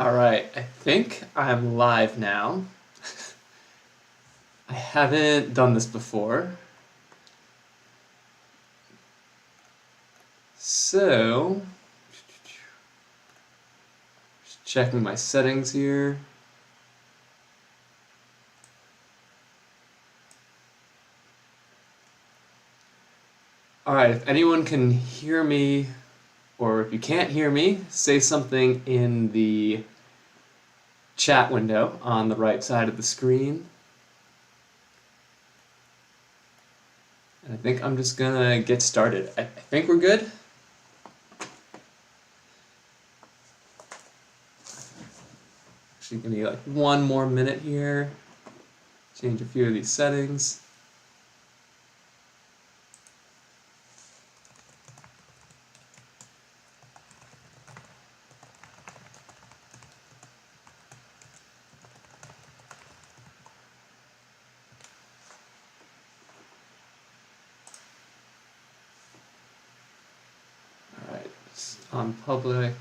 All right, I think I'm live now. I haven't done this before. So, just checking my settings here. All right, if anyone can hear me, or if you can't hear me, say something in the chat window on the right side of the screen. And I think I'm just gonna get started. I think we're good. Actually, give me like one more minute here. Change a few of these settings. All right, it's on public.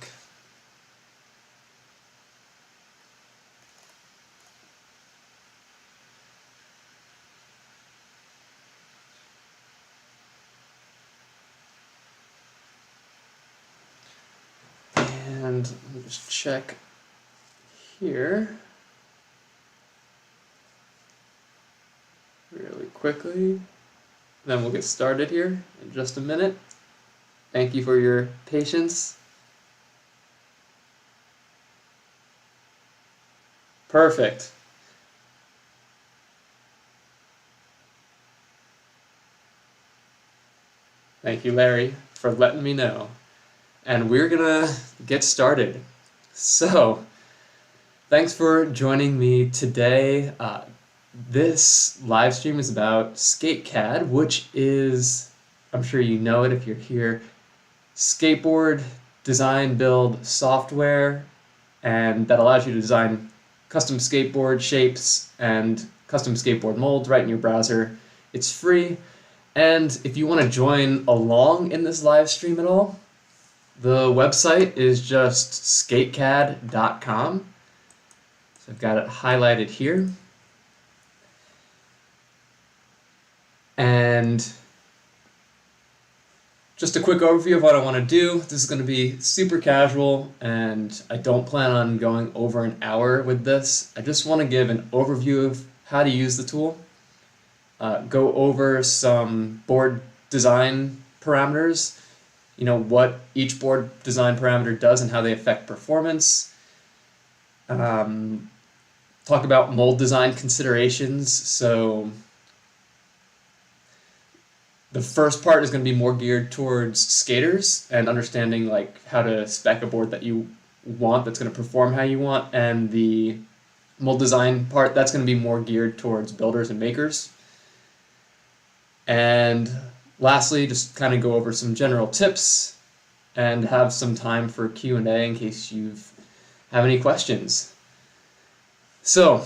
And let me just check here really quickly. Then we'll get started here in just a minute. Thank you for your patience. Perfect. Thank you, Larry, for letting me know. And we're gonna get started. So, thanks for joining me today. This live stream is about SK8CAD, which is, I'm sure you know it if you're here, skateboard design build software, and that allows you to design custom skateboard shapes and custom skateboard molds right in your browser. It's free, and if you want to join along in this live stream at all, the website is just SK8CAD.com. So I've got it highlighted here. And just a quick overview of what I want to do. This is going to be super casual, and I don't plan on going over an hour with this. I just want to give an overview of how to use the tool, go over some board design parameters, you know, what each board design parameter does and how they affect performance, talk about mold design considerations. So the first part is going to be more geared towards skaters and understanding like how to spec a board that you want that's going to perform how you want, and the mold design part, that's going to be more geared towards builders and makers. And lastly, just kind of go over some general tips and have some time for Q&A in case you have any questions. So,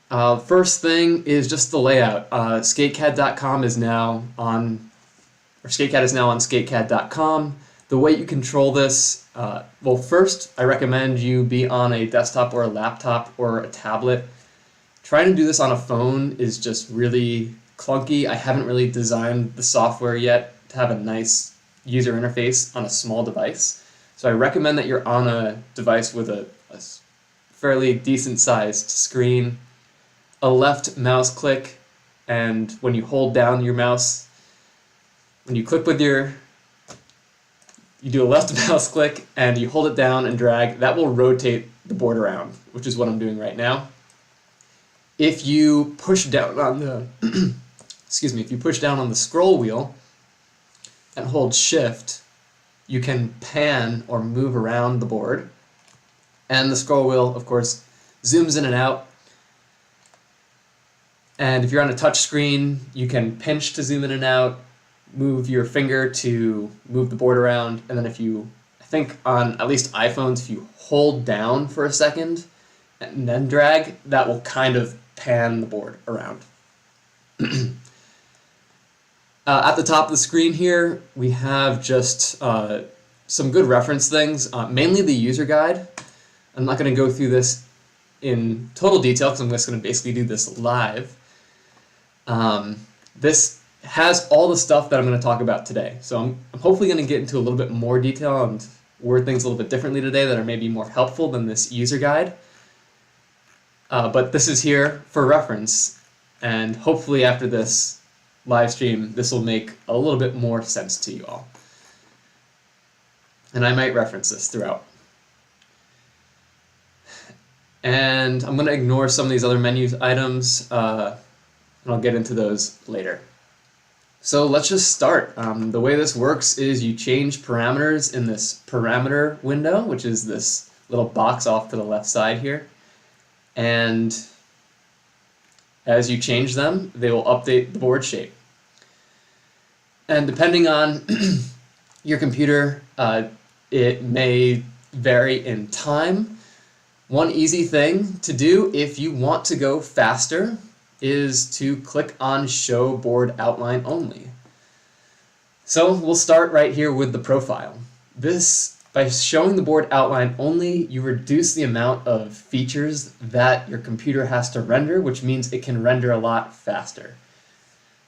first thing is just the layout. SK8CAD.com is now on, or SK8CAD is now on SK8CAD.com. The way you control this, well, first I recommend you be on a desktop or a laptop or a tablet. Trying to do this on a phone is just really clunky. I haven't really designed the software yet to have a nice user interface on a small device. So I recommend that you're on a device with a fairly decent sized screen, a left mouse click, and when you hold down your mouse, when you click with you do a left mouse click and you hold it down and drag, that will rotate the board around, which is what I'm doing right now. If you push down on the if you push down on the scroll wheel and hold shift, you can pan or move around the board. And the scroll wheel, of course, zooms in and out. And if you're on a touch screen, you can pinch to zoom in and out, move your finger to move the board around, and then if you, I think on at least iPhones, if you hold down for a second and then drag, that will kind of pan the board around. At the top of the screen here, we have just some good reference things, mainly the user guide. I'm not going to go through this in total detail because I'm just going to basically do this live. This has all the stuff that I'm going to talk about today. So I'm hopefully going to get into a little bit more detail and word things a little bit differently today that are maybe more helpful than this user guide. But this is here for reference, and hopefully after this live stream, this will make a little bit more sense to you all. And I might reference this throughout. And I'm going to ignore some of these other menu items, and I'll get into those later. So let's just start. The way this works is you change parameters in this parameter window, which is this little box off to the left side here. And as you change them, they will update the board shape. And depending on your computer, it may vary in time. One easy thing to do if you want to go faster is to click on Show Board Outline Only. So we'll start right here with the profile. By showing the board outline only, you reduce the amount of features that your computer has to render, which means it can render a lot faster.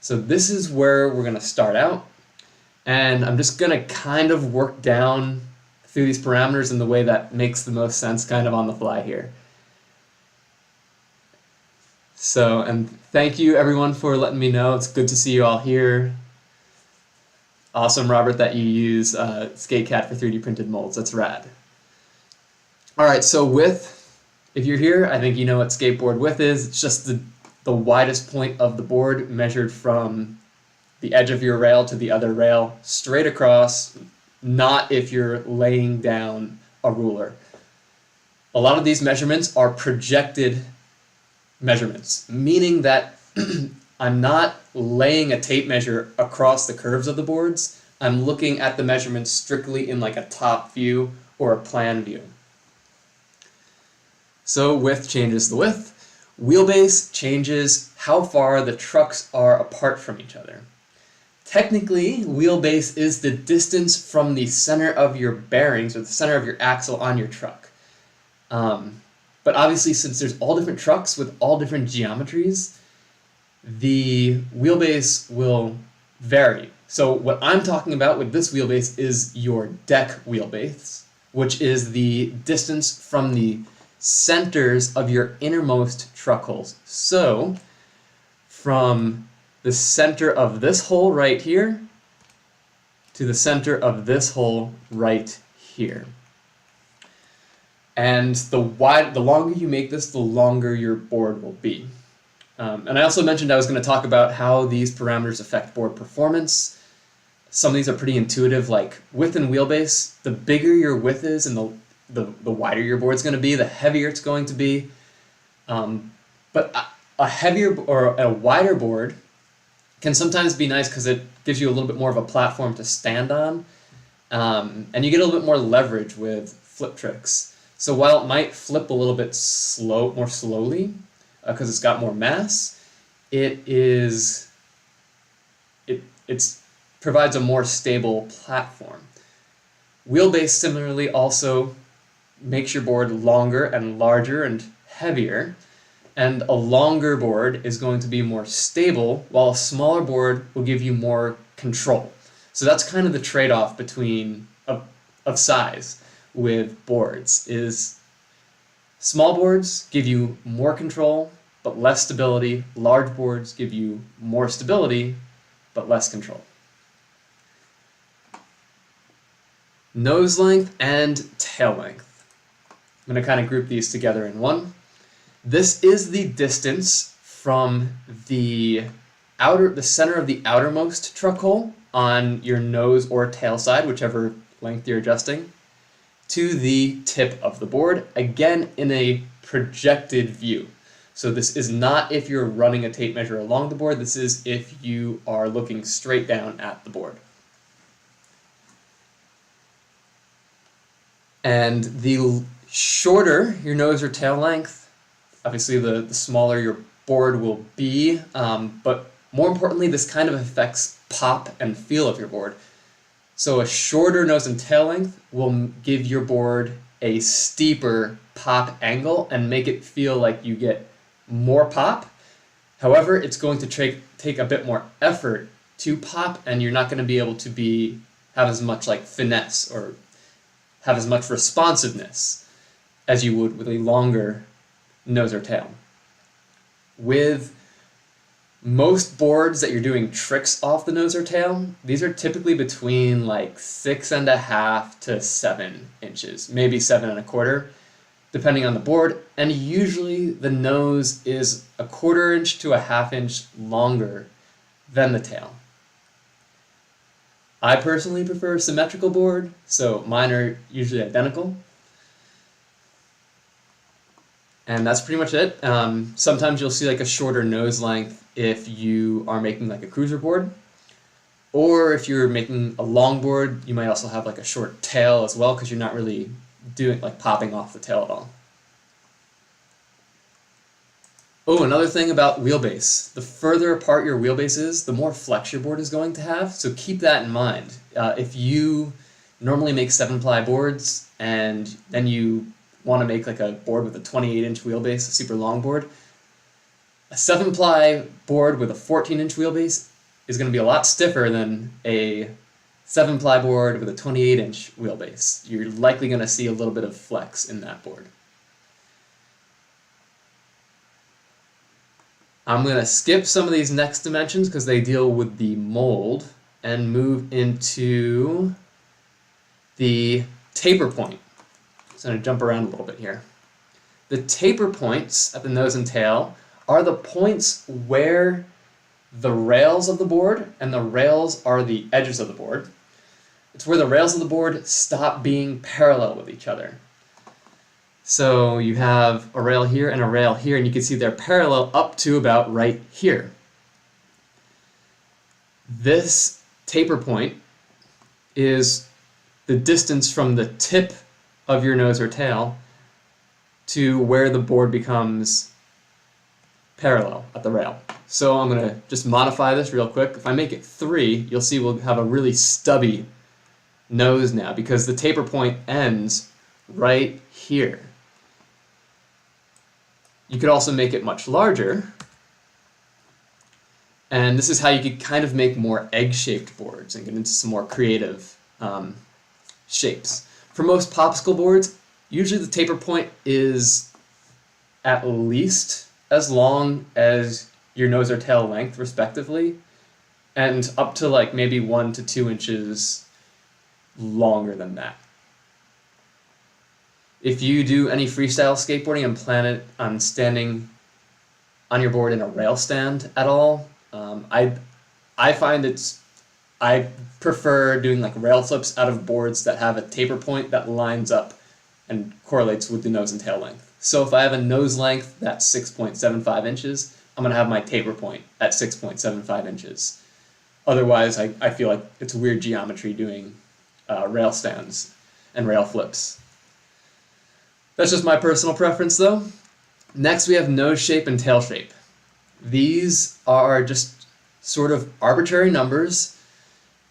So this is where we're going to start out, and I'm just going to kind of work down through these parameters in the way that makes the most sense kind of on the fly here. So, and thank you everyone for letting me know. It's good to see you all here. Awesome, Robert, that you use SK8CAD for 3D printed molds. That's rad. All right, so width, if you're here, I think you know what skateboard width is. It's just the widest point of the board measured from the edge of your rail to the other rail, straight across, not if you're laying down a ruler. A lot of these measurements are projected measurements, meaning that I'm not laying a tape measure across the curves of the boards. I'm looking at the measurements strictly in like a top view or a plan view. So width changes the width. Wheelbase changes how far the trucks are apart from each other. Technically, wheelbase is the distance from the center of your bearings or the center of your axle on your truck. But obviously, since there's all different trucks with all different geometries, the wheelbase will vary. So what I'm talking about with this wheelbase is your deck wheelbase, which is the distance from the centers of your innermost truck holes. So from the center of this hole right here to the center of this hole right here. And the longer you make this, the longer your board will be. And I also mentioned I was going to talk about how these parameters affect board performance. Some of these are pretty intuitive, like width and wheelbase. The bigger your width is and the wider your board's going to be, the heavier it's going to be. But a heavier or a wider board can sometimes be nice because it gives you a little bit more of a platform to stand on. And you get a little bit more leverage with flip tricks. So while it might flip a little bit more slowly, because it's got more mass, it provides a more stable platform. Wheelbase similarly also makes your board longer and larger and heavier, and a longer board is going to be more stable, while a smaller board will give you more control. So that's kind of the trade-off between of size with boards, is small boards give you more control but less stability. Large boards give you more stability but less control. Nose length and tail length. I'm going to kind of group these together in one. This is the distance from the center of the outermost truck hole on your nose or tail side, whichever length you're adjusting, to the tip of the board, again in a projected view. So this is not if you're running a tape measure along the board, this is if you are looking straight down at the board. And the shorter your nose or tail length, obviously the smaller your board will be, but more importantly, this kind of affects pop and feel of your board. So a shorter nose and tail length will give your board a steeper pop angle and make it feel like you get more pop. However, it's going to take a bit more effort to pop, and you're not going to be able to have as much like finesse or have as much responsiveness as you would with a longer nose or tail. With most boards that you're doing tricks off the nose or tail, these are typically between like 6.5 to 7 inches, maybe 7.25, depending on the board, and usually the nose is 1/4 inch to 1/2 inch longer than the tail. I personally prefer a symmetrical board, so mine are usually identical. And that's pretty much it. Sometimes you'll see like a shorter nose length if you are making like a cruiser board. Or if you're making a long board, you might also have like a short tail as well, because you're not really doing like popping off the tail at all. Oh, another thing about wheelbase. The further apart your wheelbase is, the more flex your board is going to have, so keep that in mind. If you normally make 7-ply boards and then you want to make like a board with a 28-inch wheelbase, a super long board, a 7-ply board with a 14-inch wheelbase is going to be a lot stiffer than a 7-ply board with a 28-inch wheelbase. You're likely going to see a little bit of flex in that board. I'm going to skip some of these next dimensions because they deal with the mold and move into the taper point. So I'm going to jump around a little bit here. The taper points at the nose and tail are the points where the rails of the board, and the rails are the edges of the board. It's where the rails of the board stop being parallel with each other. So you have a rail here and a rail here, and you can see they're parallel up to about right here. This taper point is the distance from the tip of your nose or tail to where the board becomes parallel at the rail. So I'm going to just modify this real quick. If I make it 3, you'll see we'll have a really stubby nose now because the taper point ends right here. You could also make it much larger, and this is how you could kind of make more egg-shaped boards and get into some more creative shapes. For most popsicle boards, usually the taper point is at least as long as your nose or tail length, respectively, and up to like maybe 1 to 2 inches longer than that. If you do any freestyle skateboarding and plan it on standing on your board in a rail stand at all, I find I prefer doing like rail flips out of boards that have a taper point that lines up and correlates with the nose and tail length. So if I have a nose length that's 6.75 inches, I'm going to have my taper point at 6.75 inches. Otherwise, I feel like it's weird geometry doing rail stands and rail flips. That's just my personal preference though. Next we have nose shape and tail shape. These are just sort of arbitrary numbers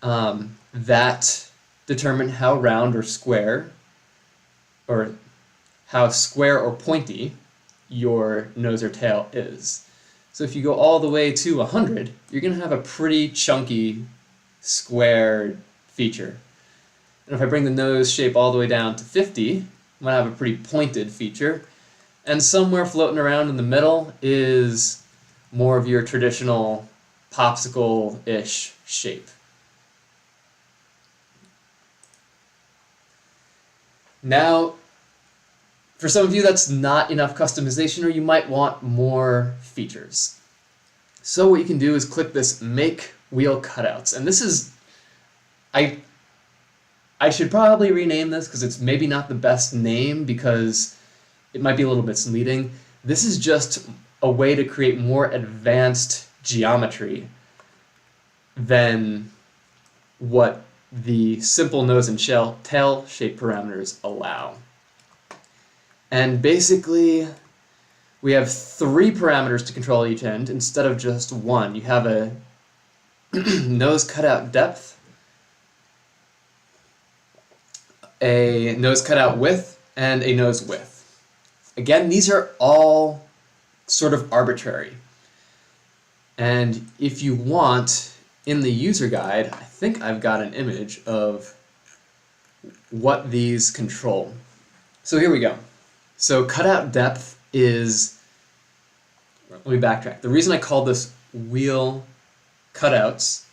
that determine how round or square, or how square or pointy your nose or tail is. So if you go all the way to 100, you're going to have a pretty chunky square feature. And if I bring the nose shape all the way down to 50, I'm going to have a pretty pointed feature. And somewhere floating around in the middle is more of your traditional popsicle-ish shape. Now, for some of you that's not enough customization, or you might want more features. So what you can do is click this Make Wheel Cutouts. And this is, I should probably rename this because it's maybe not the best name because it might be a little misleading. This is just a way to create more advanced geometry than what the simple nose and tail shape parameters allow. And basically, we have 3 parameters to control each end instead of just 1. You have a nose cutout depth, a nose cutout width, and a nose width. again, these are all sort of arbitrary. And if you want, in the user guide, I think I've got an image of what these control. So here we go. So cutout depth is, let me backtrack. The reason I call this wheel cutouts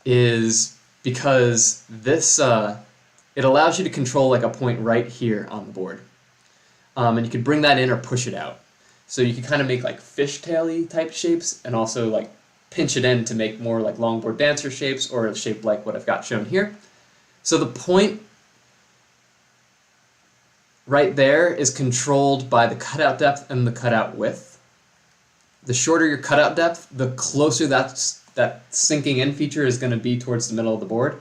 is because this, it allows you to control like a point right here on the board. And you can bring that in or push it out. So you can kind of make like fishtail-y type shapes and also like pinch it in to make more like longboard dancer shapes or a shape like what I've got shown here. So the point right there is controlled by the cutout depth and the cutout width. The shorter your cutout depth, the closer that sinking in feature is going to be towards the middle of the board.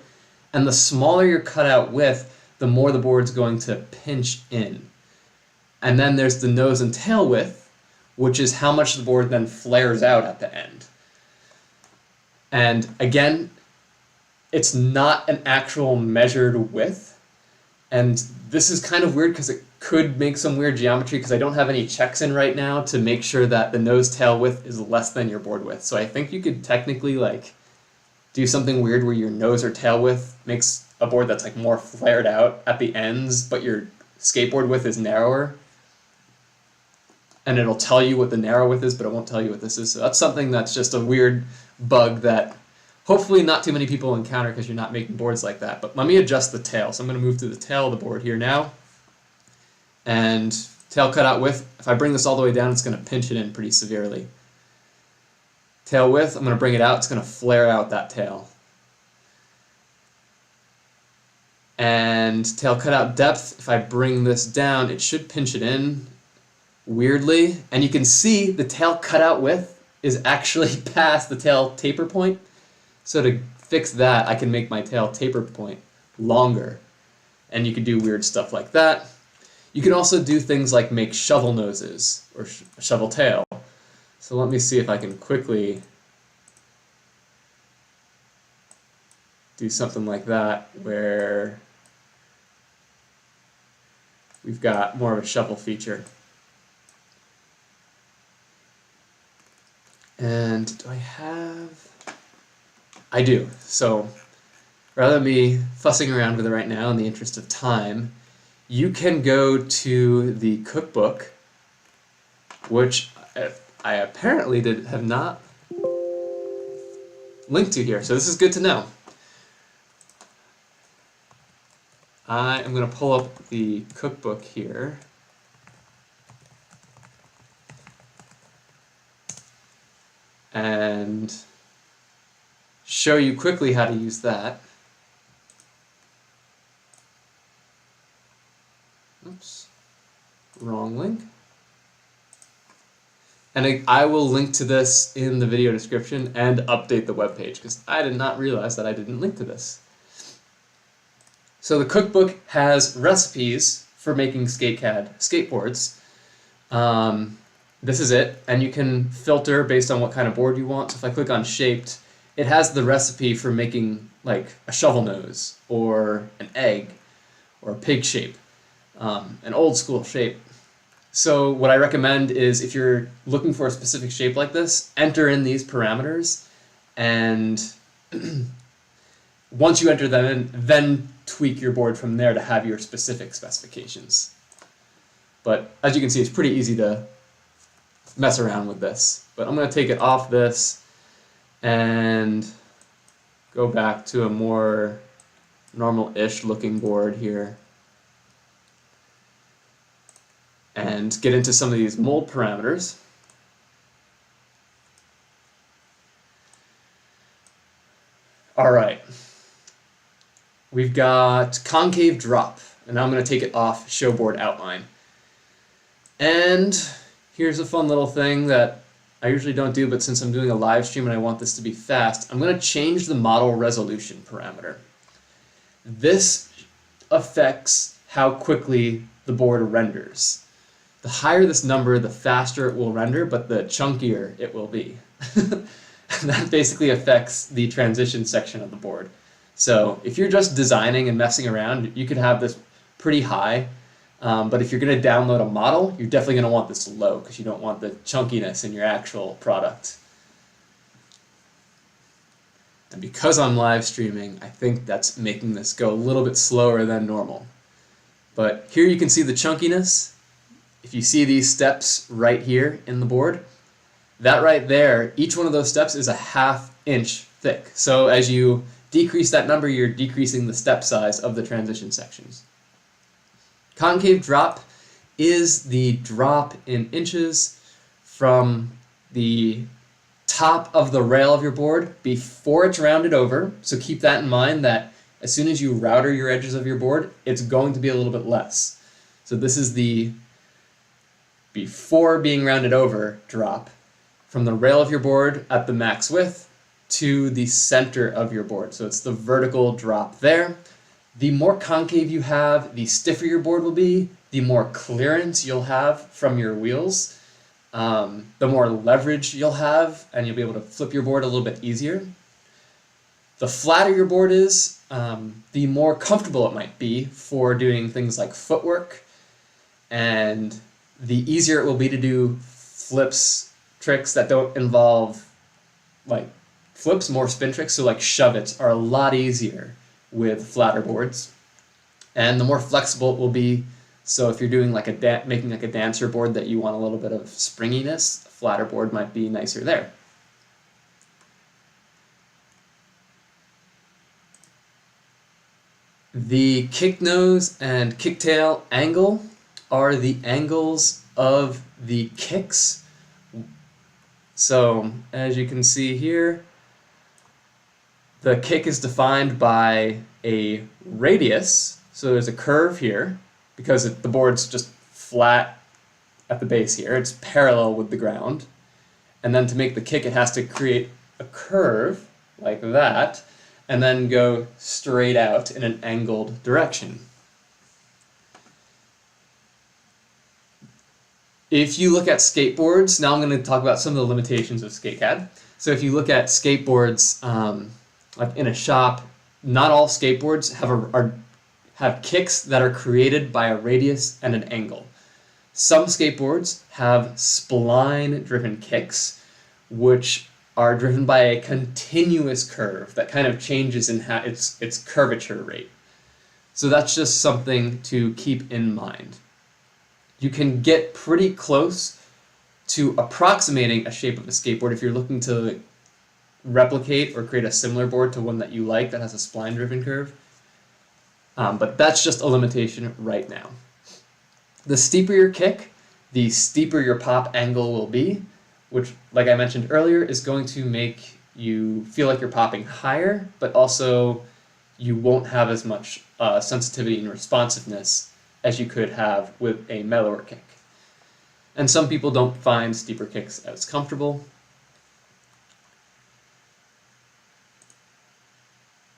And the smaller your cutout width, the more the board's going to pinch in. And then there's the nose and tail width, which is how much the board then flares out at the end. And again, it's not an actual measured width. And this is kind of weird because it could make some weird geometry because I don't have any checks in right now to make sure that the nose tail width is less than your board width. So I think you could technically like do something weird where your nose or tail width makes a board that's like more flared out at the ends, but your skateboard width is narrower. And it'll tell you what the narrow width is, but it won't tell you what this is. So that's something that's just a weird bug that hopefully not too many people encounter because you're not making boards like that. But let me adjust the tail. So I'm going to move to the tail of the board here now. And tail cutout width, if I bring this all the way down, it's going to pinch it in pretty severely. Tail width, I'm going to bring it out. It's going to flare out that tail. And tail cutout depth, if I bring this down, it should pinch it in weirdly. And you can see the tail cutout width is actually past the tail taper point. So to fix that, I can make my tail taper point longer. And you can do weird stuff like that. You can also do things like make shovel noses or shovel tail. So let me see if I can quickly do something like that where we've got more of a shovel feature. And do I have? I do. So rather than me fussing around with it right now in the interest of time, you can go to the cookbook, which I apparently have not linked to here. So this is good to know. I am going to pull up the cookbook here. And show you quickly how to use that. Oops, wrong link. And I will link to this in the video description and update the webpage because I did not realize that I didn't link to this. So the cookbook has recipes for making SK8CAD skateboards. This is it, and you can filter based on what kind of board you want. So if I click on shaped, it has the recipe for making like a shovel nose or an egg or a pig shape, an old school shape. So what I recommend is if you're looking for a specific shape like this, enter in these parameters, and once you enter them in, then tweak your board from there to have your specific specifications. But as you can see, it's pretty easy to mess around with this. But I'm going to take it off this and go back to a more normal-ish looking board here and get into some of these mold parameters. All right, we've got concave drop, and now I'm going to take it off show board outline. And here's a fun little thing that I usually don't do, but since I'm doing a live stream and I want this to be fast, I'm going to change the model resolution parameter. This affects how quickly the board renders. The higher this number, the faster it will render, but the chunkier it will be. And that basically affects the transition section of the board. So if you're just designing and messing around, you could have this pretty high, But if you're going to download a model, you're definitely going to want this low because you don't want the chunkiness in your actual product. And because I'm live streaming, I think that's making this go a little bit slower than normal. But here you can see the chunkiness. If you see these steps right here in the board, that right there, each one of those steps is a ½ inch thick. So as you decrease that number, you're decreasing the step size of the transition sections. Concave drop is the drop in inches from the top of the rail of your board before it's rounded over. So keep that in mind that as soon as you router your edges of your board, it's going to be a little bit less. So this is the before being rounded over drop from the rail of your board at the max width to the center of your board. So it's the vertical drop there. The more concave you have, the stiffer your board will be, the more clearance you'll have from your wheels, the more leverage you'll have, and you'll be able to flip your board a little bit easier. The flatter your board is, the more comfortable it might be for doing things like footwork, and the easier it will be to do flips, tricks that don't involve like flips, more spin tricks, so like shove-its are a lot easier with flatter boards. And the more flexible it will be, so if you're doing like making like a dancer board that you want a little bit of springiness, a flatter board might be nicer there. The kick nose and kick tail angle are the angles of the kicks. So as you can see here, the kick is defined by a radius. So there's a curve here because the board's just flat at the base here. It's parallel with the ground. And then to make the kick, it has to create a curve like that and then go straight out in an angled direction. If you look at skateboards, now I'm going to talk about some of the limitations of SK8CAD. So if you look at skateboards, like in a shop, not all skateboards have kicks that are created by a radius and an angle. Some skateboards have spline-driven kicks, which are driven by a continuous curve that kind of changes in its curvature rate. So that's just something to keep in mind. You can get pretty close to approximating a shape of a skateboard if you're looking to replicate or create a similar board to one that you like that has a spline-driven curve. But that's just a limitation right now. The steeper your kick, the steeper your pop angle will be, which, like I mentioned earlier, is going to make you feel like you're popping higher, but also you won't have as much sensitivity and responsiveness as you could have with a mellower kick. And some people don't find steeper kicks as comfortable.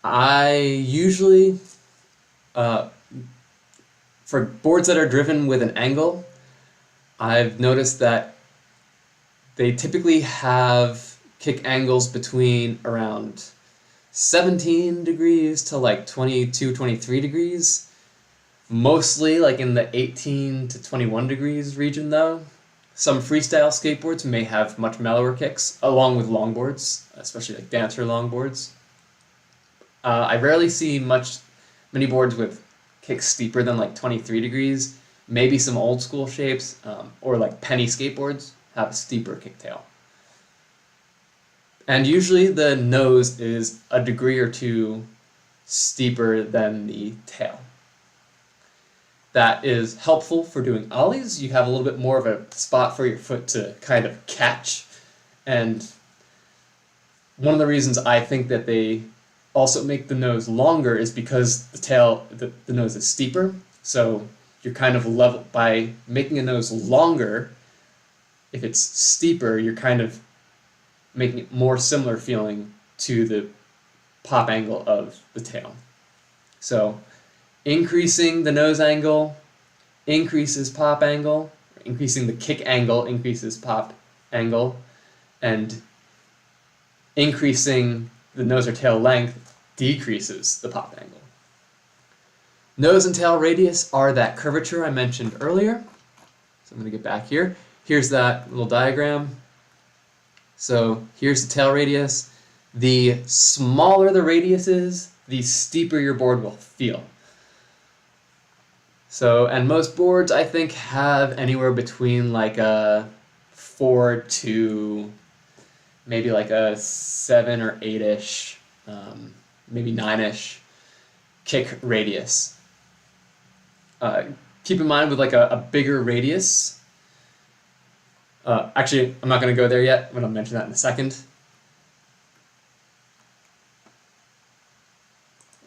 I usually, for boards that are driven with an angle, I've noticed that they typically have kick angles between around 17 degrees to like 22, 23 degrees. Mostly like in the 18 to 21 degrees region though. Some freestyle skateboards may have much mellower kicks, along with longboards, especially like dancer longboards. I rarely see many boards with kicks steeper than like 23 degrees. Maybe some old school shapes, or like penny skateboards have a steeper kick tail. And usually the nose is a degree or two steeper than the tail. That is helpful for doing ollies. You have a little bit more of a spot for your foot to kind of catch. And one of the reasons I think that they also make the nose longer is because the nose is steeper. So you're kind of level by making a nose longer. If it's steeper, you're kind of making it more similar feeling to the pop angle of the tail. So increasing the nose angle increases pop angle, increasing the kick angle increases pop angle, and increasing the nose or tail length decreases the pop angle. Nose and tail radius are that curvature I mentioned earlier. So I'm going to get back here. Here's that little diagram. So here's the tail radius. The smaller the radius is, the steeper your board will feel. So, and most boards I think have anywhere between like a 4 to maybe like a 7 or 8-ish, maybe 9-ish kick radius. Keep in mind with like a bigger radius, actually I'm not going to go there yet, I'm going to mention that in a second.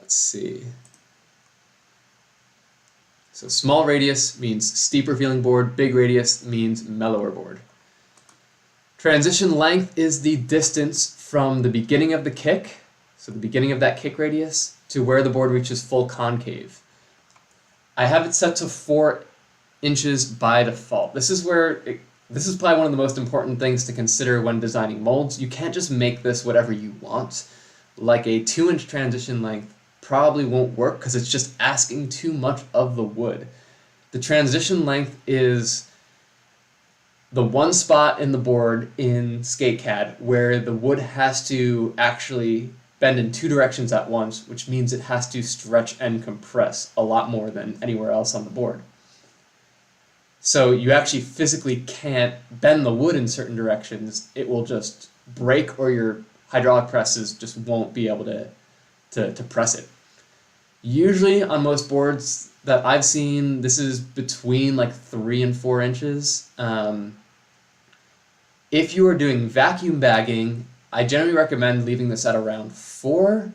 Let's see. So small radius means steeper feeling board, big radius means mellower board. Transition length is the distance from the beginning of the kick, so the beginning of that kick radius, to where the board reaches full concave. I have it set to 4 inches by default. This is probably one of the most important things to consider when designing molds. You can't just make this whatever you want. Like a 2-inch transition length probably won't work because it's just asking too much of the wood. The transition length is the one spot in the board in SK8CAD where the wood has to actually bend in 2 directions at once, which means it has to stretch and compress a lot more than anywhere else on the board. So you actually physically can't bend the wood in certain directions. It will just break, or your hydraulic presses just won't be able to press it. Usually on most boards that I've seen, this is between like 3 and 4 inches. If you are doing vacuum bagging, I generally recommend leaving this at around 4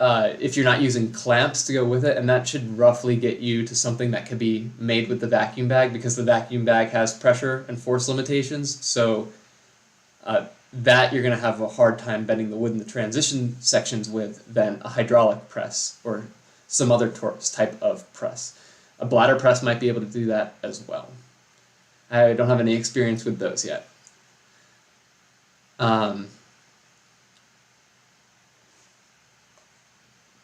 if you're not using clamps to go with it, and that should roughly get you to something that could be made with the vacuum bag, because the vacuum bag has pressure and force limitations, so that you're going to have a hard time bending the wood in the transition sections with than a hydraulic press or some other type of press. A bladder press might be able to do that as well. I don't have any experience with those yet.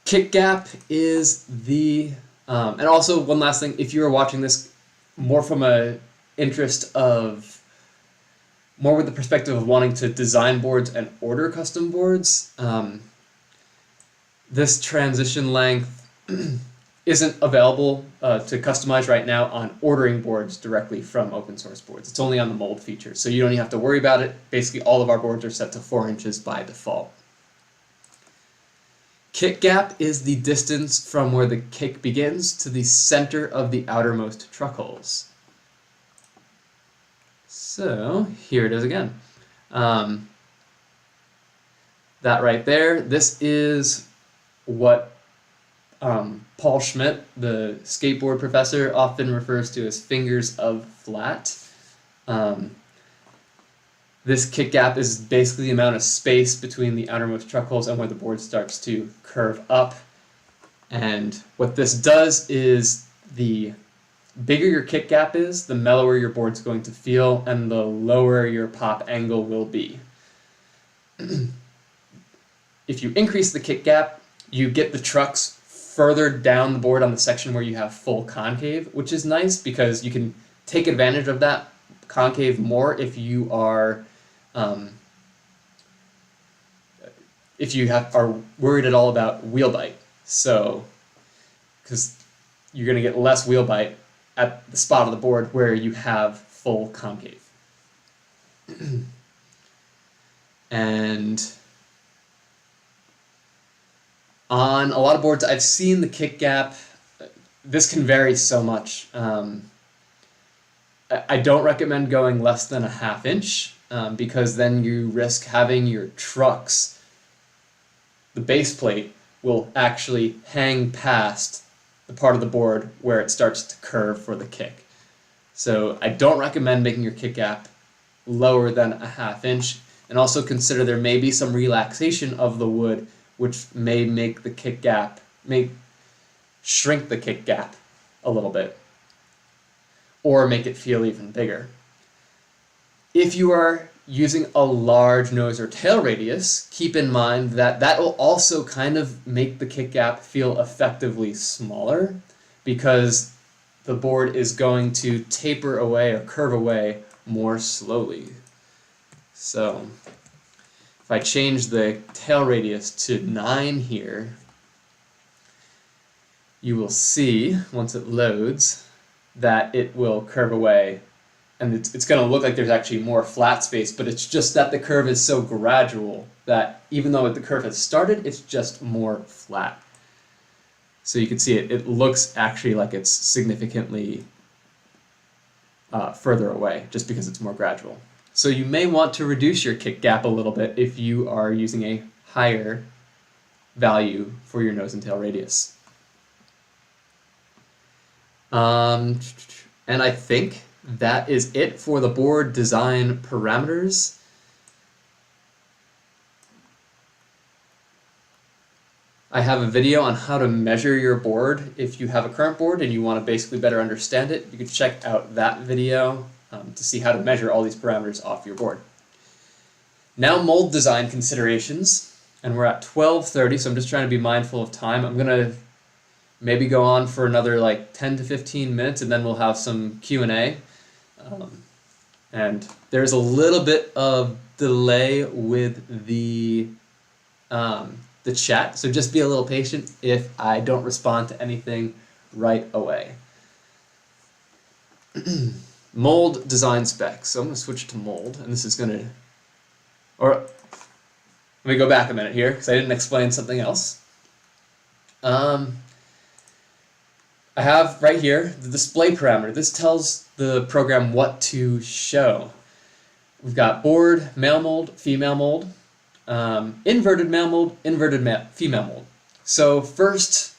Kick gap is the, and also one last thing, if you are watching this more from a interest of, more with the perspective of wanting to design boards and order custom boards, this transition length isn't available to customize right now on ordering boards directly from open source boards. It's only on the mold feature, so you don't even have to worry about it. Basically, all of our boards are set to 4 inches by default. Kick gap is the distance from where the kick begins to the center of the outermost truck holes. So here it is again. That right there, this is what Paul Schmidt, the skateboard professor, often refers to as fingers of flat. This kick gap is basically the amount of space between the outermost truck holes and where the board starts to curve up. And what this does is, the bigger your kick gap is, the mellower your board's going to feel, and the lower your pop angle will be. If you increase the kick gap, you get the trucks further down the board on the section where you have full concave, which is nice because you can take advantage of that concave more if you are are worried at all about wheel bite. So, because you're going to get less wheel bite at the spot of the board where you have full concave. And on a lot of boards I've seen the kick gap, this can vary so much. I don't recommend going less than a 1/2 inch because then you risk having your trucks, the base plate will actually hang past the part of the board where it starts to curve for the kick. So I don't recommend making your kick gap lower than a 1/2 inch, and also consider there may be some relaxation of the wood which may make the kick gap, may shrink the kick gap a little bit, or make it feel even bigger. If you are using a large nose or tail radius, keep in mind that that will also kind of make the kick gap feel effectively smaller because the board is going to taper away or curve away more slowly. So if I change the tail radius to 9 here, you will see, once it loads, that it will curve away. And it's going to look like there's actually more flat space, but it's just that the curve is so gradual that even though the curve has started, it's just more flat. So you can see it looks actually like it's significantly further away just because it's more gradual. So you may want to reduce your kick gap a little bit if you are using a higher value for your nose and tail radius. And I think that is it for the board design parameters. I have a video on how to measure your board. If you have a current board and you want to basically better understand it, you can check out that video to see how to measure all these parameters off your board. Now mold design considerations, and we're at 12:30, so I'm just trying to be mindful of time. I'm going to maybe go on for another like 10 to 15 minutes, and then we'll have some Q&A. And there's a little bit of delay with the chat, so just be a little patient if I don't respond to anything right away. Mold design specs. So I'm going to switch to mold, and this is going to, or let me go back a minute here because I didn't explain something else. I have right here the display parameter. This tells the program what to show. We've got board, male mold, female mold, inverted male mold, female mold. So first,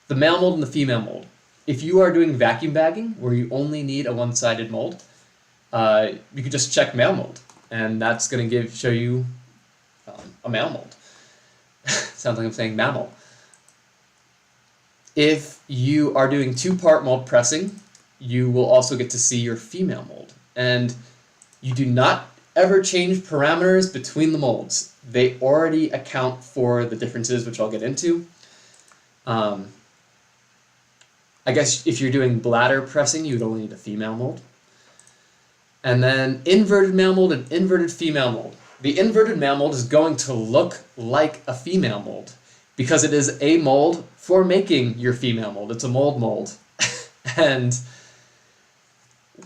the male mold and the female mold. If you are doing vacuum bagging, where you only need a one-sided mold, you could just check male mold, and that's going to show you a male mold. Sounds like I'm saying mammal. If you are doing two-part mold pressing, you will also get to see your female mold. And you do not ever change parameters between the molds. They already account for the differences, which I'll get into. I guess if you're doing bladder pressing, you'd only need a female mold. And then inverted male mold and inverted female mold. The inverted male mold is going to look like a female mold because it is a mold for making your female mold. It's a mold. And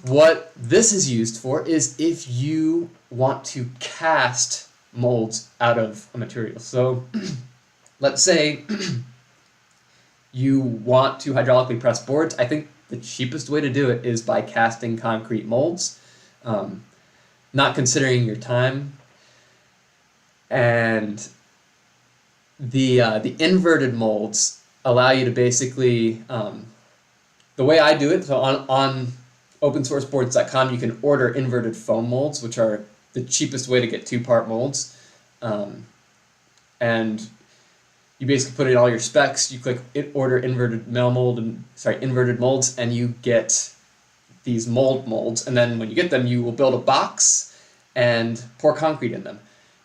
what this is used for is if you want to cast molds out of a material. So let's say you want to hydraulically press boards. I think the cheapest way to do it is by casting concrete molds, not considering your time. And the inverted molds allow you to basically, the way I do it, so on opensourceboards.com you can order inverted foam molds, which are the cheapest way to get two-part molds. And you basically put in all your specs, you click order inverted inverted molds, and you get these molds, and then when you get them, you will build a box and pour concrete in them.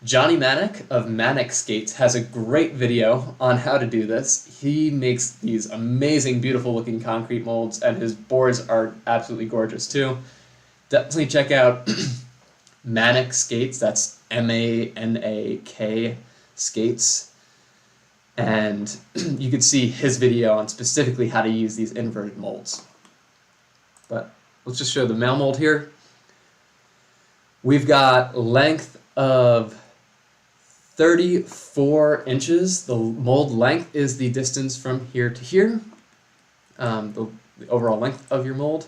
Johnny Manick of Manick Skates has a great video on how to do this. He makes these amazing, beautiful looking concrete molds, and his boards are absolutely gorgeous too. Definitely check out Manick Skates, that's M-A-N-A-K Skates. And you can see his video on specifically how to use these inverted molds. But let's just show the male mold here. We've got length of 34 inches. The mold length is the distance from here to here, the overall length of your mold.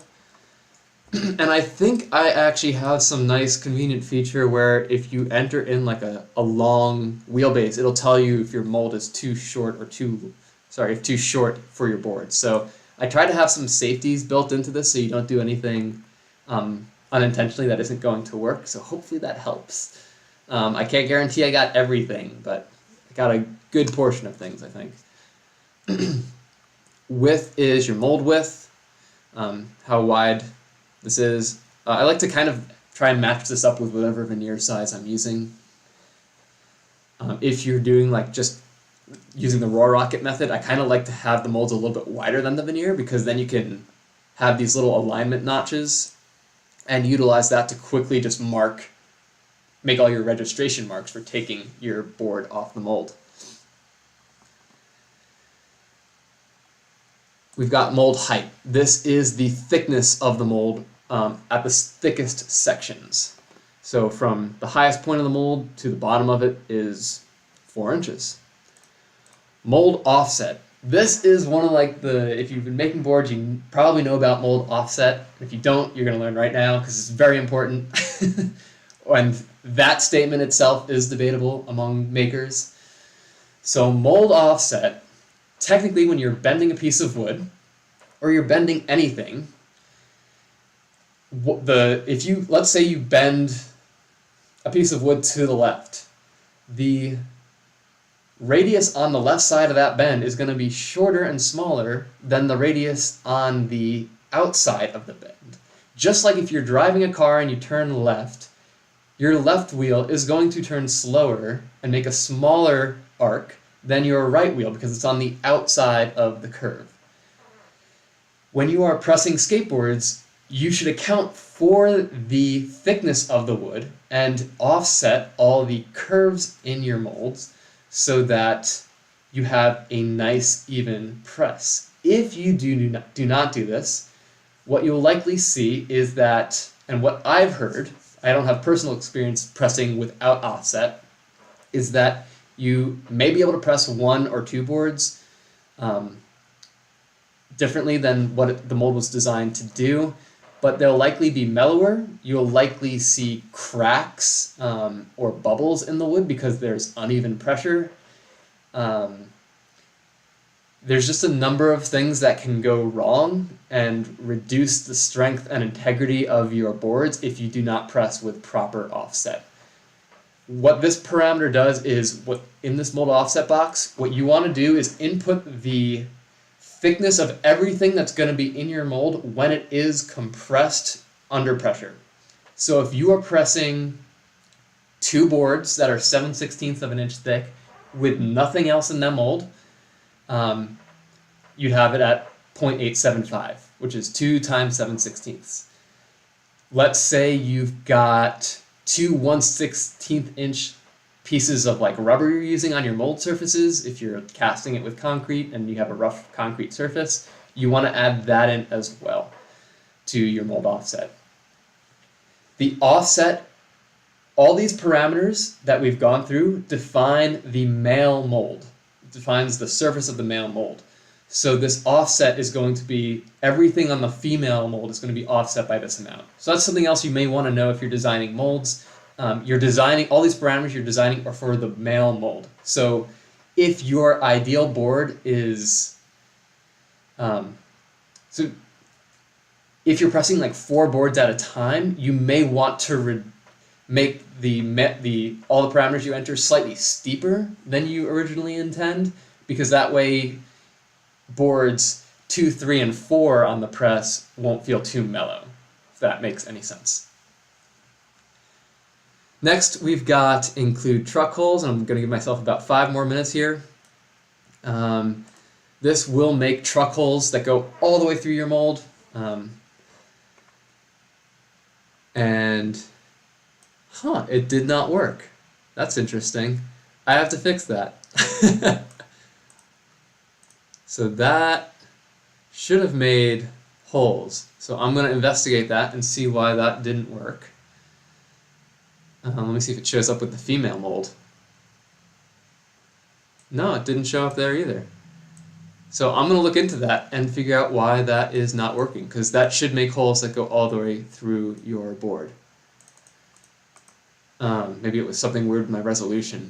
And I think I actually have some nice convenient feature where if you enter in like a long wheelbase, it'll tell you if your mold is too short or too short for your board. So I try to have some safeties built into this so you don't do anything unintentionally that isn't going to work. So hopefully that helps. I can't guarantee I got everything, but I got a good portion of things, I think. Width is your mold width, how wide this is. I like to kind of try and match this up with whatever veneer size I'm using. If you're doing like just using the raw rocket method, I kind of like to have the molds a little bit wider than the veneer, because then you can have these little alignment notches and utilize that to quickly just make all your registration marks for taking your board off the mold. We've got mold height. This is the thickness of the mold at the thickest sections. So from the highest point of the mold to the bottom of it is 4 inches. Mold offset. This is one of if you've been making boards, you probably know about mold offset. If you don't, you're going to learn right now because it's very important. And that statement itself is debatable among makers. So mold offset, technically when you're bending a piece of wood or you're bending anything, let's say you bend a piece of wood to the left, the radius on the left side of that bend is going to be shorter and smaller than the radius on the outside of the bend. Just like if you're driving a car and you turn left, your left wheel is going to turn slower and make a smaller arc than your right wheel because it's on the outside of the curve. When you are pressing skateboards, you should account for the thickness of the wood and offset all the curves in your molds so that you have a nice even press. If you do not do this, what you'll likely see is that, and what I've heard, I don't have personal experience pressing without offset, is that you may be able to press 1 or 2 boards differently than what the mold was designed to do, but they'll likely be mellower. You'll likely see cracks or bubbles in the wood because there's uneven pressure. There's just a number of things that can go wrong and reduce the strength and integrity of your boards if you do not press with proper offset. What this parameter does is, in this mold offset box, what you want to do is input the thickness of everything that's going to be in your mold when it is compressed under pressure. So if you are pressing 2 boards that are 7/16 of an inch thick with nothing else in that mold, you'd have it at 0.875, which is 2 times 7/16. Let's say you've got 2 1/16 inch pieces of rubber you're using on your mold surfaces. If you're casting it with concrete and you have a rough concrete surface, you want to add that in as well to your mold offset. The offset, all these parameters that we've gone through define the male mold. It defines the surface of the male mold. So this offset is going to be, everything on the female mold is going to be offset by this amount. So that's something else you may want to know if you're designing molds. You're designing, all these parameters you're designing are for the male mold. So if your ideal board is, so if you're pressing 4 boards at a time, you may want to make all the parameters you enter slightly steeper than you originally intend, because that way boards 2, 3, and 4 on the press won't feel too mellow, if that makes any sense. Next, we've got include truck holes, and I'm going to give myself about 5 more minutes here. This will make truck holes that go all the way through your mold. It did not work. That's interesting. I have to fix that. So that should have made holes. So I'm going to investigate that and see why that didn't work. Let me see if it shows up with the female mold. No, it didn't show up there either. So I'm going to look into that and figure out why that is not working, because that should make holes that go all the way through your board. Maybe it was something weird with my resolution.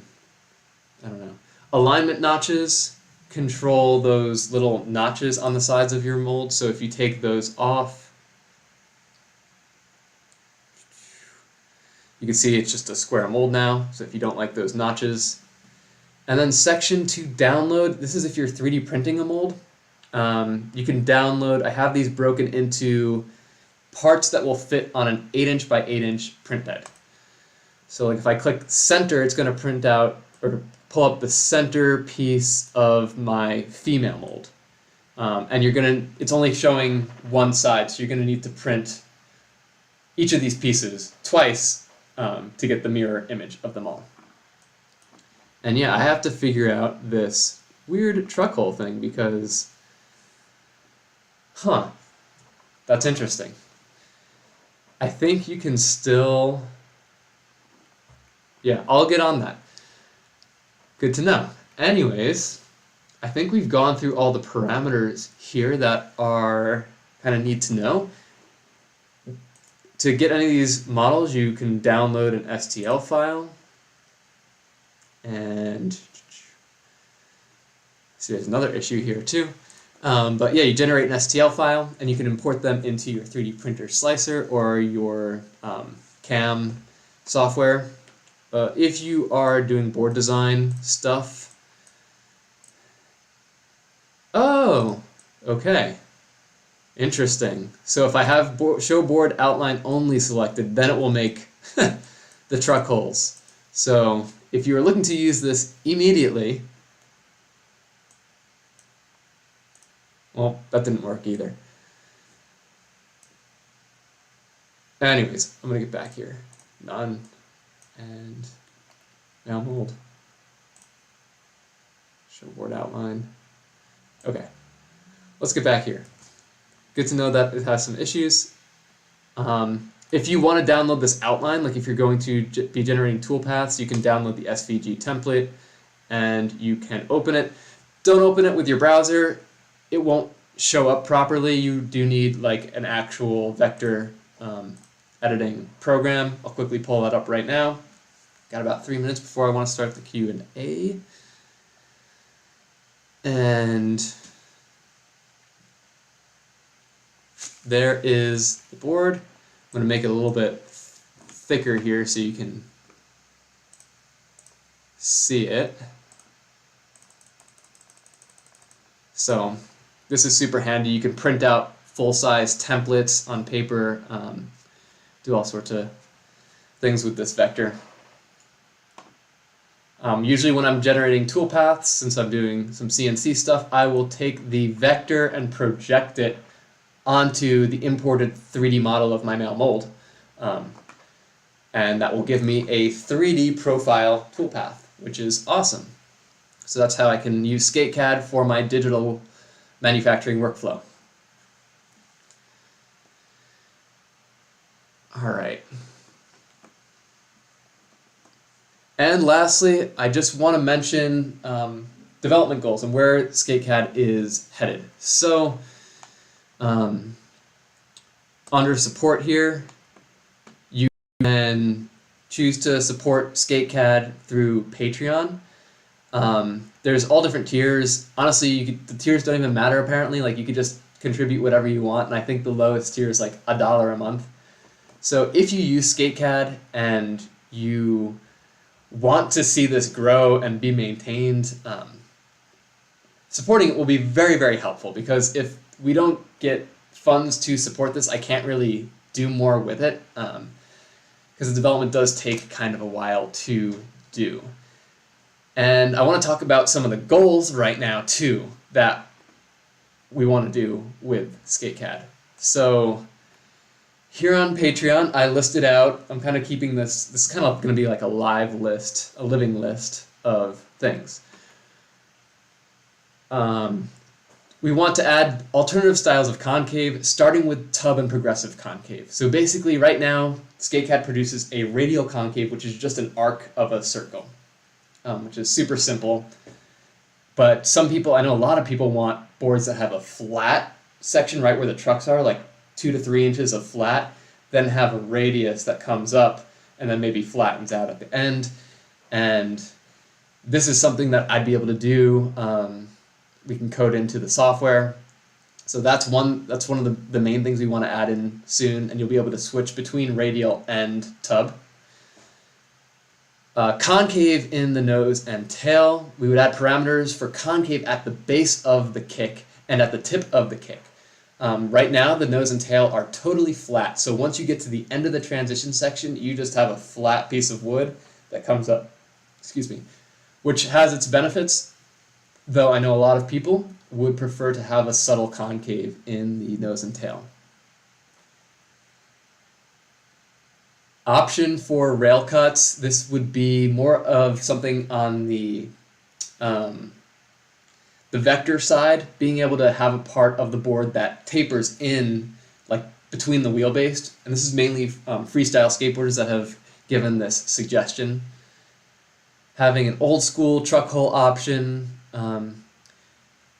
I don't know. Alignment notches control those little notches on the sides of your mold. So if you take those off, you can see it's just a square mold now, so if you don't like those notches. And then section to download, this is if you're 3D printing a mold. You can download, I have these broken into parts that will fit on an 8" by 8" print bed. So like if I click center, it's going to print out or pull up the center piece of my female mold. And it's only showing one side, so you're going to need to print each of these pieces twice to get the mirror image of them all. And yeah, I have to figure out this weird truck hole thing because, that's interesting. I think you can still, yeah, I'll get on that. Good to know. Anyways, I think we've gone through all the parameters here that are kind of need to know. To get any of these models, you can download an STL file. And see, there's another issue here too. But yeah, you generate an STL file and you can import them into your 3D printer slicer or your CAM software. If you are doing board design stuff, oh, okay, interesting. So if I have show board outline only selected, then it will make the truck holes. So if you are looking to use this immediately, well, that didn't work either. Anyways, I'm going to get back here. None. And now mold. Show board outline. Okay. Let's get back here. Good to know that it has some issues. If you want to download this outline, like if you're going to be generating toolpaths, you can download the SVG template and you can open it. Don't open it with your browser. It won't show up properly. You do need like an actual vector editing program. I'll quickly pull that up right now. Got about 3 minutes before I want to start the Q&A. And there is the board. I'm going to make it a little bit thicker here so you can see it. So this is super handy. You can print out full-size templates on paper, do all sorts of things with this vector. Usually when I'm generating toolpaths, since I'm doing some CNC stuff, I will take the vector and project it onto the imported 3D model of my male mold. And that will give me a 3D profile toolpath, which is awesome. So that's how I can use SK8CAD for my digital manufacturing workflow. All right. And lastly, I just want to mention development goals and where SK8CAD is headed. So under support here, you can choose to support SK8CAD through Patreon. There's all different tiers. Honestly, the tiers don't even matter apparently. Like you could just contribute whatever you want, and I think the lowest tier is like $1 a month. So if you use SK8CAD and you want to see this grow and be maintained, supporting it will be very, very helpful, because if we don't get funds to support this, I can't really do more with it, because the development does take kind of a while to do. And I want to talk about some of the goals right now too that we want to do with SK8CAD. So here on Patreon, I listed out, I'm kind of keeping this is kind of going to be like a live list, a living list of things. We want to add alternative styles of concave, starting with tub and progressive concave. So basically right now, SK8CAD produces a radial concave, which is just an arc of a circle, which is super simple. But some people, I know a lot of people want boards that have a flat section right where the trucks are, like 2 to 3 inches of flat, then have a radius that comes up and then maybe flattens out at the end. And this is something that I'd be able to do. We can code into the software. So that's one of the main things we want to add in soon, and you'll be able to switch between radial and tub. Concave in the nose and tail. We would add parameters for concave at the base of the kick and at the tip of the kick. Right now, the nose and tail are totally flat. So once you get to the end of the transition section, you just have a flat piece of wood that comes up, excuse me, which has its benefits, though I know a lot of people would prefer to have a subtle concave in the nose and tail. Option for rail cuts, this would be more of something on the vector side, being able to have a part of the board that tapers in, like between the wheelbase, and this is mainly freestyle skateboarders that have given this suggestion. Having an old school truck hole option,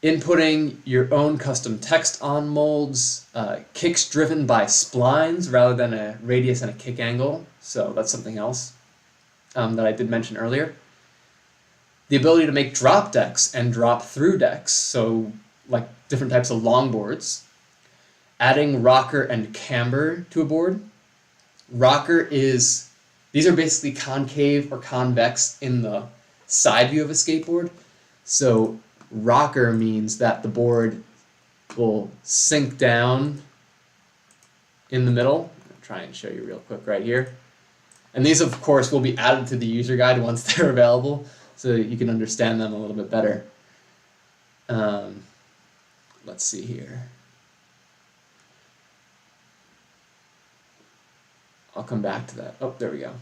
inputting your own custom text on molds, kicks driven by splines rather than a radius and a kick angle, so that's something else that I did mention earlier. The ability to make drop decks and drop through decks, so like different types of longboards. Adding rocker and camber to a board. Rocker is, these are basically concave or convex in the side view of a skateboard. So rocker means that the board will sink down in the middle. I'll try and show you real quick right here. And these, of course, will be added to the user guide once they're available, so you can understand them a little bit better. Let's see here. I'll come back to that. Oh, there we go.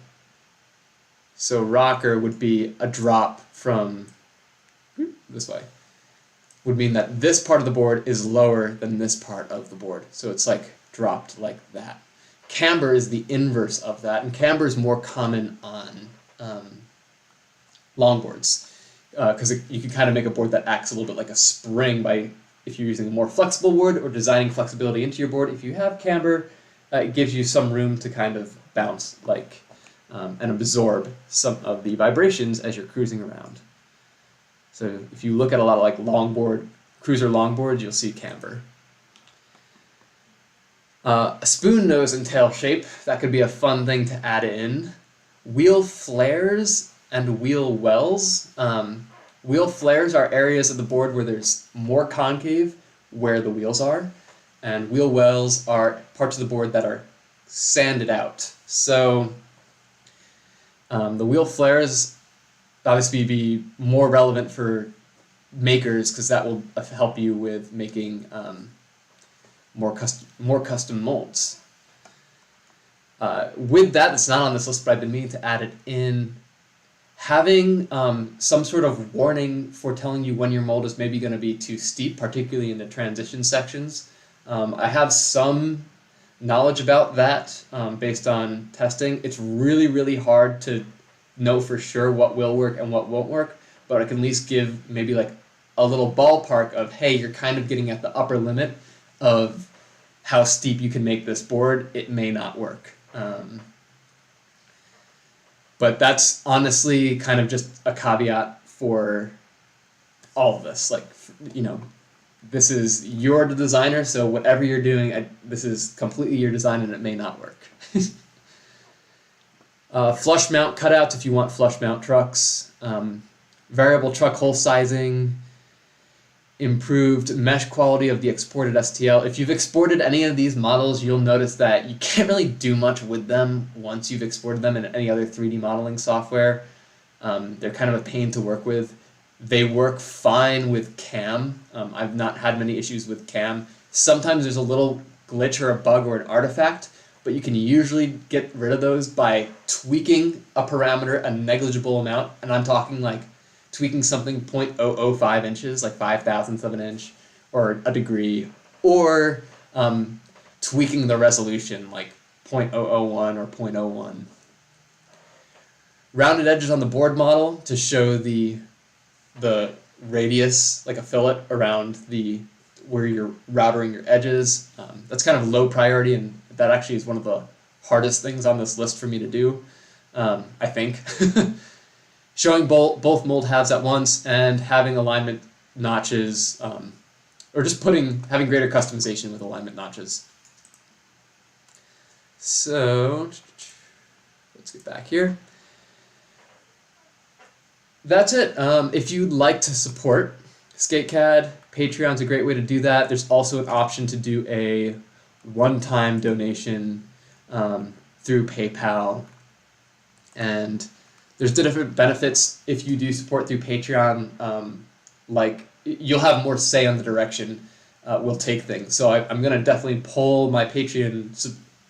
So rocker would be a drop from this way. Would mean that this part of the board is lower than this part of the board. So it's like dropped like that. Camber is the inverse of that, and camber is more common on longboards, because you can kind of make a board that acts a little bit like a spring by, if you're using a more flexible board or designing flexibility into your board. If you have camber, it gives you some room to kind of bounce like and absorb some of the vibrations as you're cruising around. So if you look at a lot of like longboard, cruiser longboards, you'll see camber. A spoon nose and tail shape, that could be a fun thing to add in. Wheel flares and wheel wells. Wheel flares are areas of the board where there's more concave where the wheels are, and wheel wells are parts of the board that are sanded out. So the wheel flares obviously be more relevant for makers, because that will help you with making more custom molds. With that, it's not on this list, but I've been meaning to add it in. Having some sort of warning for telling you when your mold is maybe going to be too steep, particularly in the transition sections. I have some knowledge about that based on testing. It's really, really hard to know for sure what will work and what won't work, but I can at least give maybe like a little ballpark of, hey, you're kind of getting at the upper limit of how steep you can make this board. It may not work. But that's honestly kind of just a caveat for all of this. Like, you know, this is, you're the designer, so whatever you're doing, this is completely your design and it may not work. Flush mount cutouts if you want flush mount trucks. Variable truck hole sizing. Improved mesh quality of the exported STL. If you've exported any of these models, you'll notice that you can't really do much with them once you've exported them in any other 3D modeling software. They're kind of a pain to work with. They work fine with CAM. I've not had many issues with CAM. Sometimes there's a little glitch or a bug or an artifact, but you can usually get rid of those by tweaking a parameter a negligible amount, and I'm talking like tweaking something 0.005 inches, like 5/1000th of an inch, or a degree, or tweaking the resolution, like 0.001 or 0.01. Rounded edges on the board model to show the radius, like a fillet around where you're routering your edges. That's kind of low priority, and that actually is one of the hardest things on this list for me to do, I think. Showing both mold halves at once and having alignment notches, or just having greater customization with alignment notches. So let's get back here. That's it. If you'd like to support SK8CAD, Patreon's a great way to do that. There's also an option to do a one-time donation through PayPal, and there's different benefits if you do support through Patreon. Like you'll have more say on the direction we'll take things. So I'm going to definitely poll my Patreon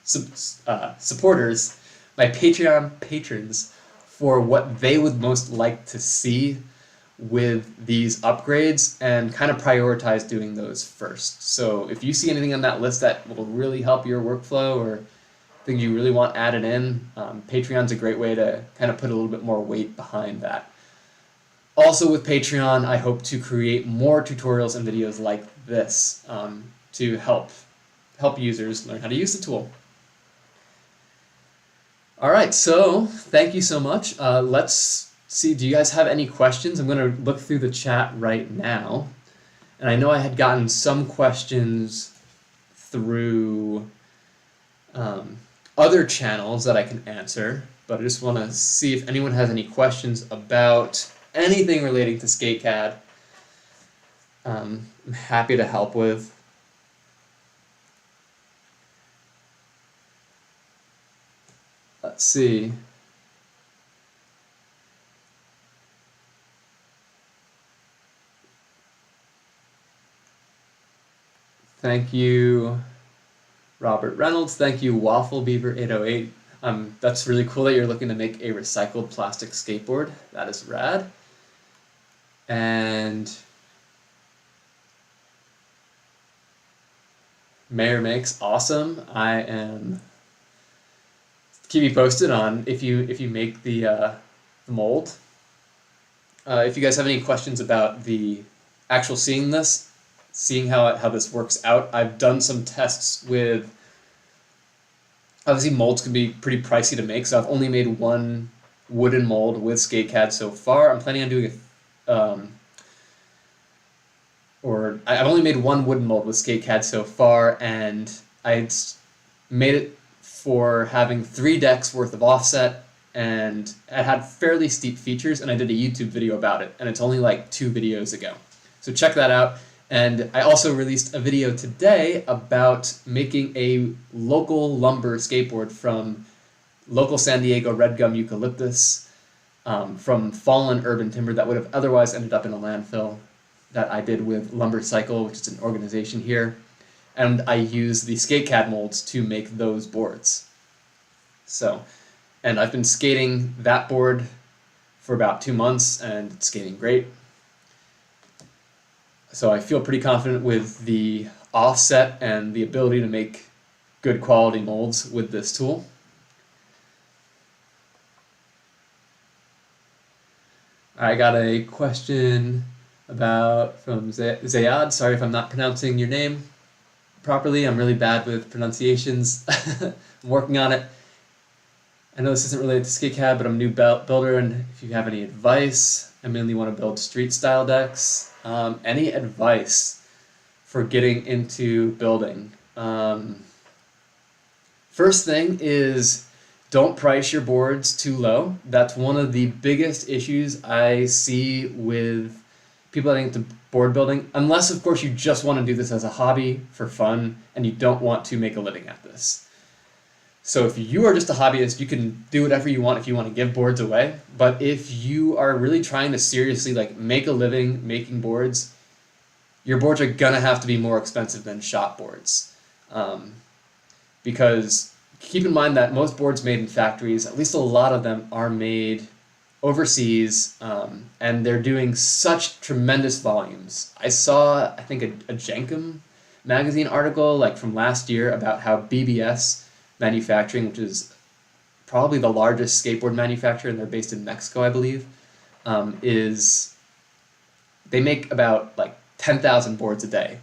supporters, my Patreon patrons, for what they would most like to see with these upgrades and kind of prioritize doing those first. So if you see anything on that list that will really help your workflow or things you really want added in, Patreon's a great way to kind of put a little bit more weight behind that. Also with Patreon, I hope to create more tutorials and videos like this to help users learn how to use the tool. All right, so thank you so much. Let's see, do you guys have any questions? I'm going to look through the chat right now. And I know I had gotten some questions through other channels that I can answer, but I just want to see if anyone has any questions about anything relating to SK8CAD. I'm happy to help with. Let's see. Thank you, Robert Reynolds. Thank you, Waffle Beaver 808. That's really cool that you're looking to make a recycled plastic skateboard. That is rad. And Mayor Makes, awesome. I am keep me posted on if you make the mold. If you guys have any questions about the actual seeing how this works out, I've done some tests with. Obviously, molds can be pretty pricey to make, so I've only made one wooden mold with SK8CAD so far. I'm planning on doing I've only made one wooden mold with SK8CAD so far, and I made it for having 3 decks worth of offset, and it had fairly steep features, and I did a YouTube video about it, and it's only like 2 videos ago. So check that out. And I also released a video today about making a local lumber skateboard from local San Diego red gum eucalyptus from fallen urban timber that would have otherwise ended up in a landfill, that I did with Lumber Cycle, which is an organization here. And I use the SK8CAD molds to make those boards. So, and I've been skating that board for about 2 months, and it's skating great. So I feel pretty confident with the offset and the ability to make good quality molds with this tool. I got a question from Zayad. Sorry if I'm not pronouncing your name properly. I'm really bad with pronunciations. I'm working on it. I know this isn't related to SK8CAD, but I'm a new builder, and if you have any advice, I mainly want to build street style decks. Any advice for getting into building? First thing is, don't price your boards too low. That's one of the biggest issues I see with people getting into board building, unless of course you just want to do this as a hobby for fun and you don't want to make a living at this. So if you are just a hobbyist, you can do whatever you want if you want to give boards away. But if you are really trying to seriously make a living making boards, your boards are gonna have to be more expensive than shop boards. Because keep in mind that most boards made in factories, at least a lot of them, are made overseas, and they're doing such tremendous volumes. I saw, I think, a Jenkem magazine article from last year about how BBS Manufacturing, which is probably the largest skateboard manufacturer, and they're based in Mexico, I believe, they make about 10,000 boards a day.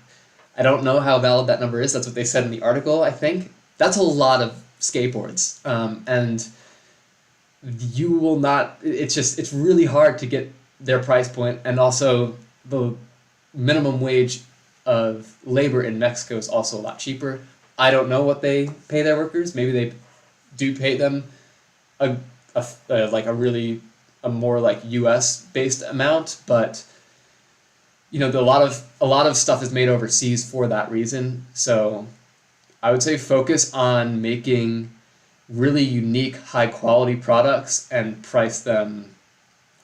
I don't know how valid that number is. That's what they said in the article, I think. That's a lot of skateboards, and you will not, it's really hard to get their price point, and also the minimum wage of labor in Mexico is also a lot cheaper. I don't know what they pay their workers. Maybe they do pay them a more US based amount, but a lot of stuff is made overseas for that reason. So I would say focus on making really unique, high quality products and price them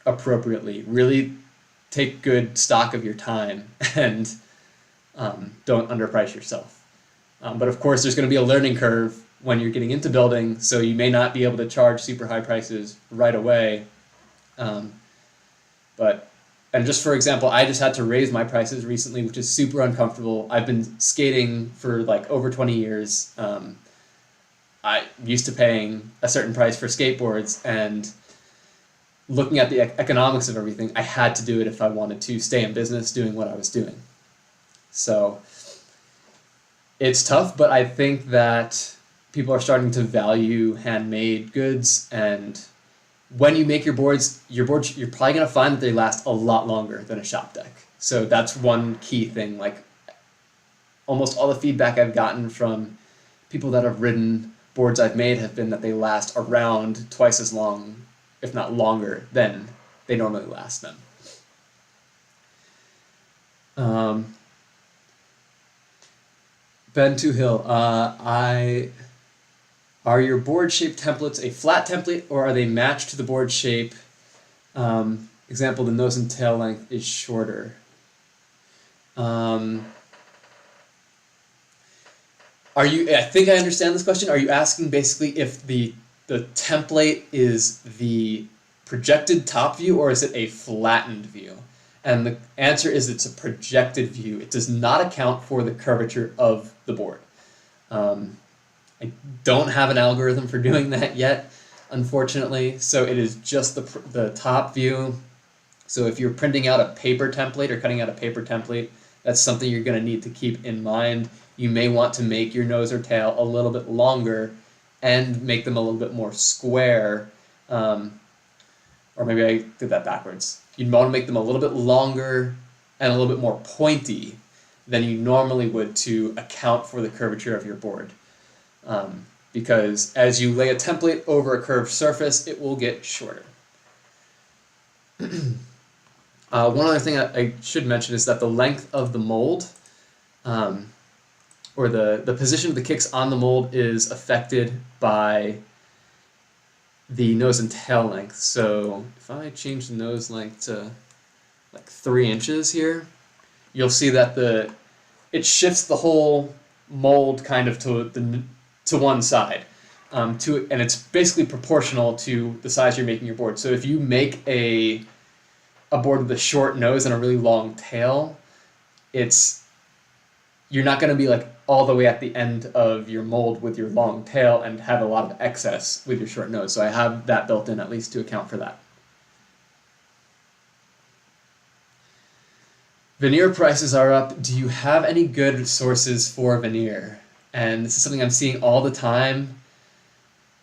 appropriately. Really take good stock of your time and don't underprice yourself. But of course, there's going to be a learning curve when you're getting into building, so you may not be able to charge super high prices right away. And just for example, I just had to raise my prices recently, which is super uncomfortable. I've been skating for like over 20 years. I used to paying a certain price for skateboards, and looking at the economics of everything, I had to do it if I wanted to stay in business doing what I was doing. So it's tough, but I think that people are starting to value handmade goods, and when you make your boards, you're probably going to find that they last a lot longer than a shop deck. So that's one key thing. Like, almost all the feedback I've gotten from people that have ridden boards I've made have been that they last around twice as long, if not longer, than they normally last them. Ben Toohill, are your board shape templates a flat template, or are they matched to the board shape? Example, the nose and tail length is shorter. I think I understand this question. Are you asking basically if the template is the projected top view, or is it a flattened view? And the answer is it's a projected view. It does not account for the curvature of the board. I don't have an algorithm for doing that yet, unfortunately, so it is just the top view. So if you're printing out a paper template or cutting out a paper template, that's something you're going to need to keep in mind. You may want to make your nose or tail a little bit longer and make them a little bit more square, or maybe I did that backwards. You'd want to make them a little bit longer and a little bit more pointy than you normally would to account for the curvature of your board. Because as you lay a template over a curved surface, it will get shorter. One other thing I should mention is that the length of the mold, or the position of the kicks on the mold, is affected by the nose and tail length. So if I change the nose length to like 3 inches here, you'll see that it shifts the whole mold kind of to one side, and it's basically proportional to the size you're making your board. So if you make a board with a short nose and a really long tail, you're not going to be like all the way at the end of your mold with your long tail and have a lot of excess with your short nose. So I have that built in at least to account for that. Veneer prices are up. Do you have any good sources for veneer? And this is something I'm seeing all the time.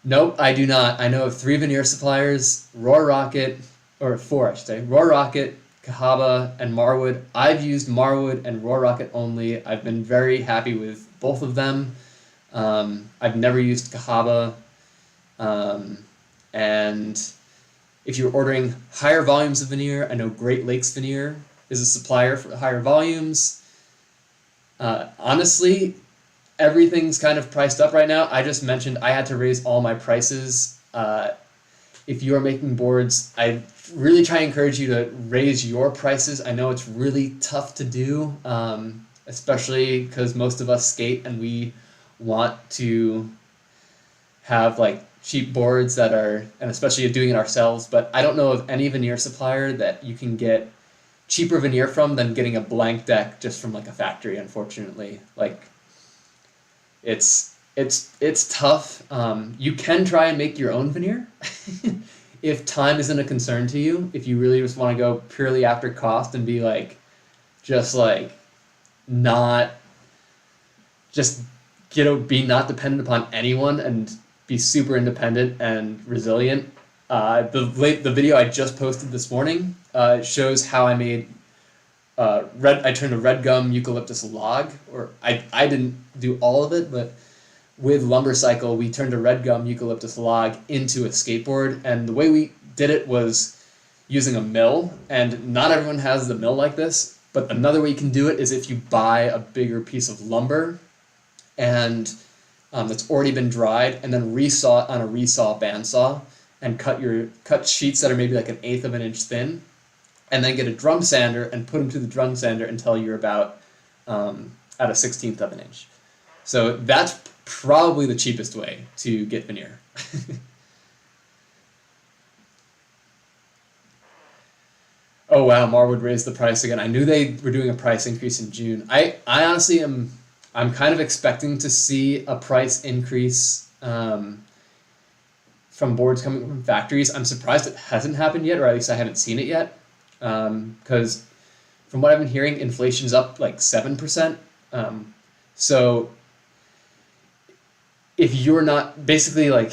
Nope, I do not. I know of 3 veneer suppliers, Roar Rocket, or 4 I should say, Roar Rocket, Cahaba, and Marwood. I've used Marwood and Roar Rocket only. I've been very happy with both of them. I've never used Cahaba. And if you're ordering higher volumes of veneer, I know Great Lakes Veneer is a supplier for higher volumes. Honestly, everything's kind of priced up right now. I just mentioned I had to raise all my prices. If you are making boards, I really try to encourage you to raise your prices. I know it's really tough to do, especially because most of us skate and we want to have like cheap boards that are, and especially doing it ourselves, but I don't know of any veneer supplier that you can get cheaper veneer from than getting a blank deck just from like a factory, unfortunately. Like, it's tough. You can try and make your own veneer if time isn't a concern to you. If you really just want to go purely after cost and be like, be not dependent upon anyone and be super independent and resilient. The video I just posted this morning shows how I made I turned a red gum eucalyptus log, or I didn't do all of it, but with Lumbercycle we turned a red gum eucalyptus log into a skateboard, and the way we did it was using a mill, and not everyone has the mill like this. But another way you can do it is if you buy a bigger piece of lumber and that's already been dried, and then resaw it on a resaw bandsaw and cut sheets that are maybe like 1/8 of an inch thin, and then get a drum sander and put them through the drum sander until you're about at a 1/16 of an inch. So that's probably the cheapest way to get veneer. Oh wow, Marwood raised the price again. I knew they were doing a price increase in June. I honestly I'm kind of expecting to see a price increase from boards coming from factories. I'm surprised it hasn't happened yet, or at least I haven't seen it yet. Because from what I've been hearing, inflation's up like 7%. So if you're not basically like,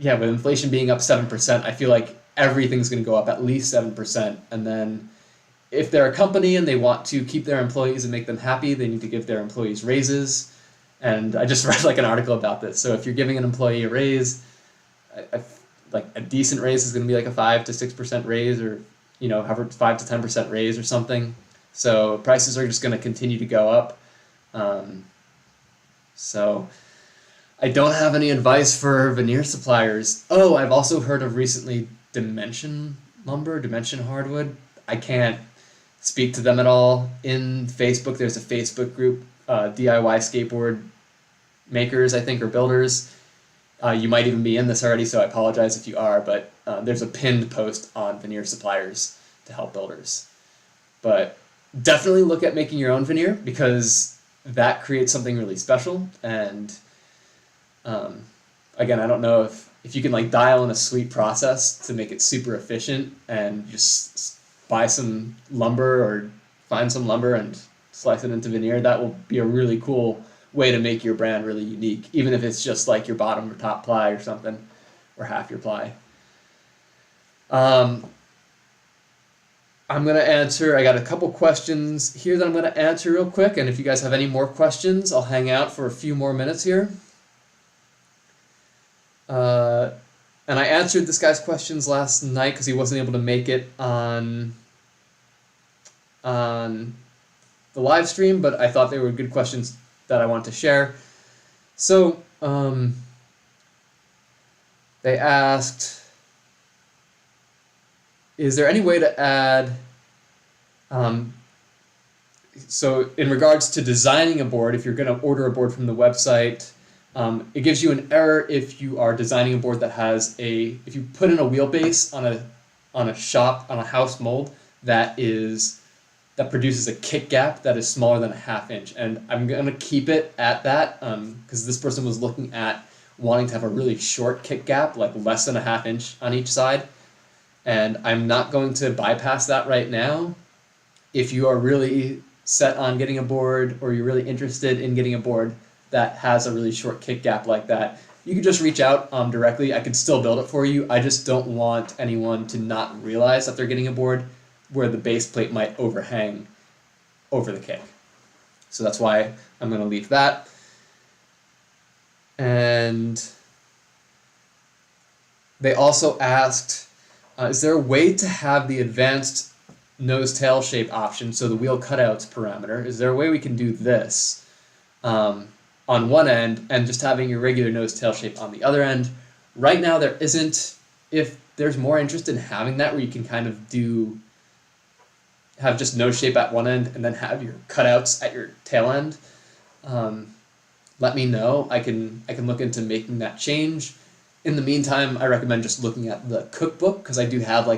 yeah, with inflation being up 7%, I feel like everything's going to go up at least 7%. And then if they're a company and they want to keep their employees and make them happy, they need to give their employees raises. And I just read like an article about this. So if you're giving an employee a raise, like a decent raise is going to be like a 5 to 6% raise, or however 5 to 10% raise or something. So prices are just going to continue to go up. So I don't have any advice for veneer suppliers. Oh, I've also heard of recently Dimension Lumber, Dimension Hardwood. I can't speak to them at all. In Facebook, there's a Facebook group, DIY skateboard makers, I think, or builders. You might even be in this already, so I apologize if you are, but there's a pinned post on veneer suppliers to help builders. But definitely look at making your own veneer, because that creates something really special. And again, I don't know if you can like dial in a sweet process to make it super efficient and just buy some lumber or find some lumber and slice it into veneer. That will be a really cool way to make your brand really unique, even if it's just like your bottom or top ply or something, or half your ply. I'm going to answer, I got a couple questions here that I'm going to answer real quick, and if you guys have any more questions, I'll hang out for a few more minutes here. And I answered this guy's questions last night because he wasn't able to make it on the live stream, but I thought they were good questions that I want to share. So they asked, is there any way to add, so in regards to designing a board, if you're going to order a board from the website, it gives you an error if you are designing a board that has if you put in a wheelbase on a house mold that produces a kick gap that is smaller than a 1/2 inch. And I'm going to keep it at that because this person was looking at wanting to have a really short kick gap, like less than a 1/2 inch on each side. And I'm not going to bypass that right now. If you are really set on getting a board, or you're really interested in getting a board that has a really short kick gap like that, you could just reach out directly. I could still build it for you. I just don't want anyone to not realize that they're getting a board where the base plate might overhang over the kick. So that's why I'm going to leave that. And they also asked, is there a way to have the advanced nose-tail shape option, so the wheel cutouts parameter, is there a way we can do this on one end and just having your regular nose-tail shape on the other end? Right now there isn't. If there's more interest in having that, where you can kind of have just nose shape at one end and then have your cutouts at your tail end, let me know. I can look into making that change. In the meantime, I recommend just looking at the cookbook, because I do have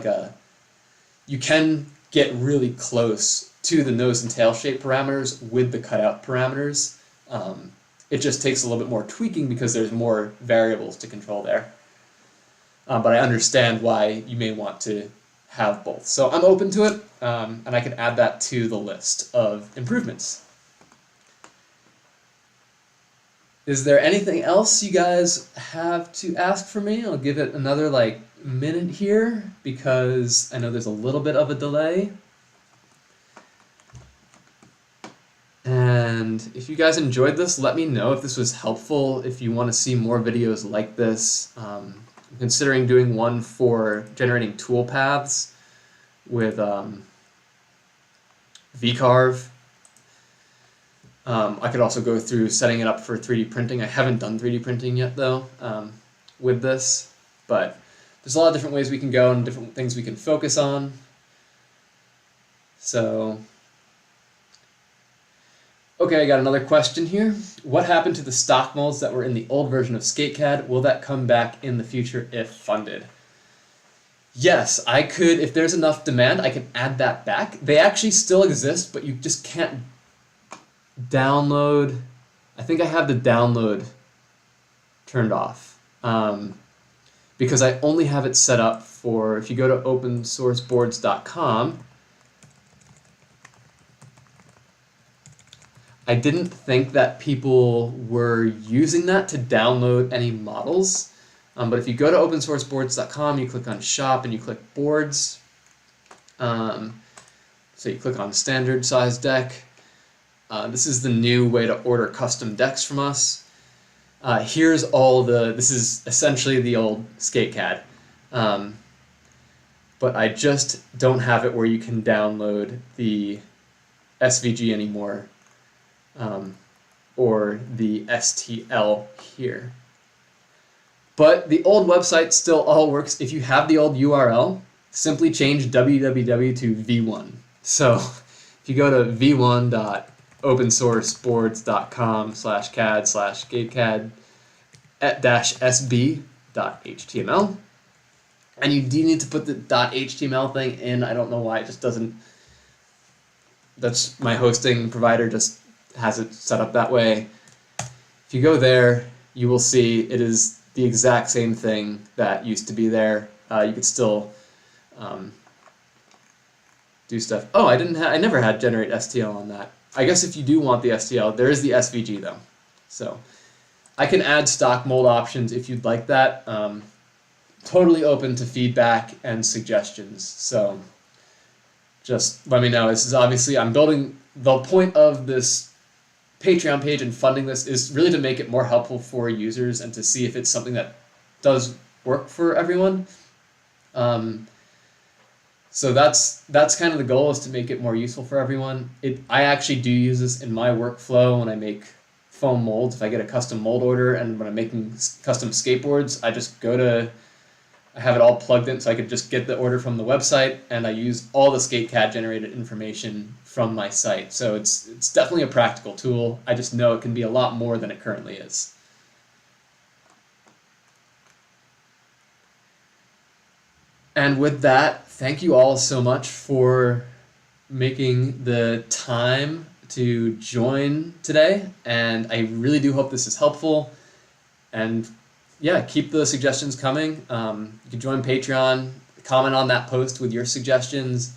you can get really close to the nose and tail shape parameters with the cutout parameters. It just takes a little bit more tweaking because there's more variables to control there. But I understand why you may want to have both. So I'm open to it, and I can add that to the list of improvements. Is there anything else you guys have to ask for me? I'll give it another minute here, because I know there's a little bit of a delay. And if you guys enjoyed this, let me know if this was helpful. If you want to see more videos like this, I'm considering doing one for generating tool paths with VCarve. I could also go through setting it up for 3D printing. I haven't done 3D printing yet though with this, but there's a lot of different ways we can go and different things we can focus on. So, okay, I got another question here. What happened to the stock molds that were in the old version of SK8CAD? Will that come back in the future if funded? Yes, I could, if there's enough demand, I can add that back. They actually still exist, but you just can't download. I think I have the download turned off because I only have it set up for, if you go to opensourceboards.com, I didn't think that people were using that to download any models. But if you go to opensourceboards.com, you click on shop and you click boards. So you click on standard size deck. This is the new way to order custom decks from us. Here's all this is essentially the old SK8CAD. But I just don't have it where you can download the SVG anymore. Or the STL here. But the old website still all works. If you have the old URL, simply change www to v1. So if you go to v1.opensourceboards.com/CAD/SB.html, and you do need to put the .html thing in. I don't know why it just doesn't. That's my hosting provider just has it set up that way. If you go there, you will see it is the exact same thing that used to be there. You could still do stuff. Oh, I never had generate STL on that. I guess if you do want the STL, there is the SVG though. So I can add stock mold options if you'd like that. Totally open to feedback and suggestions. So just let me know. This is obviously, I'm building, the point of this Patreon page and funding this is really to make it more helpful for users and to see if it's something that does work for everyone. So that's kind of the goal, is to make it more useful for everyone. I actually do use this in my workflow when I make foam molds. If I get a custom mold order and when I'm making custom skateboards, I just I have it all plugged in so I could just get the order from the website, and I use all the SK8CAD generated information from my site. So it's definitely a practical tool. I just know it can be a lot more than it currently is. And with that, thank you all so much for making the time to join today, and I really do hope this is helpful. And yeah, keep the suggestions coming. You can join Patreon, comment on that post with your suggestions,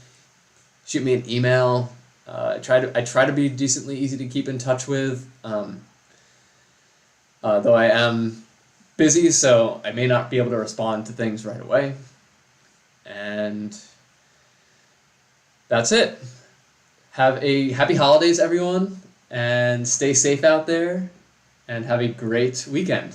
shoot me an email. I try to be decently easy to keep in touch with, though I am busy, so I may not be able to respond to things right away. And that's it. Have a happy holidays, everyone, and stay safe out there, and have a great weekend.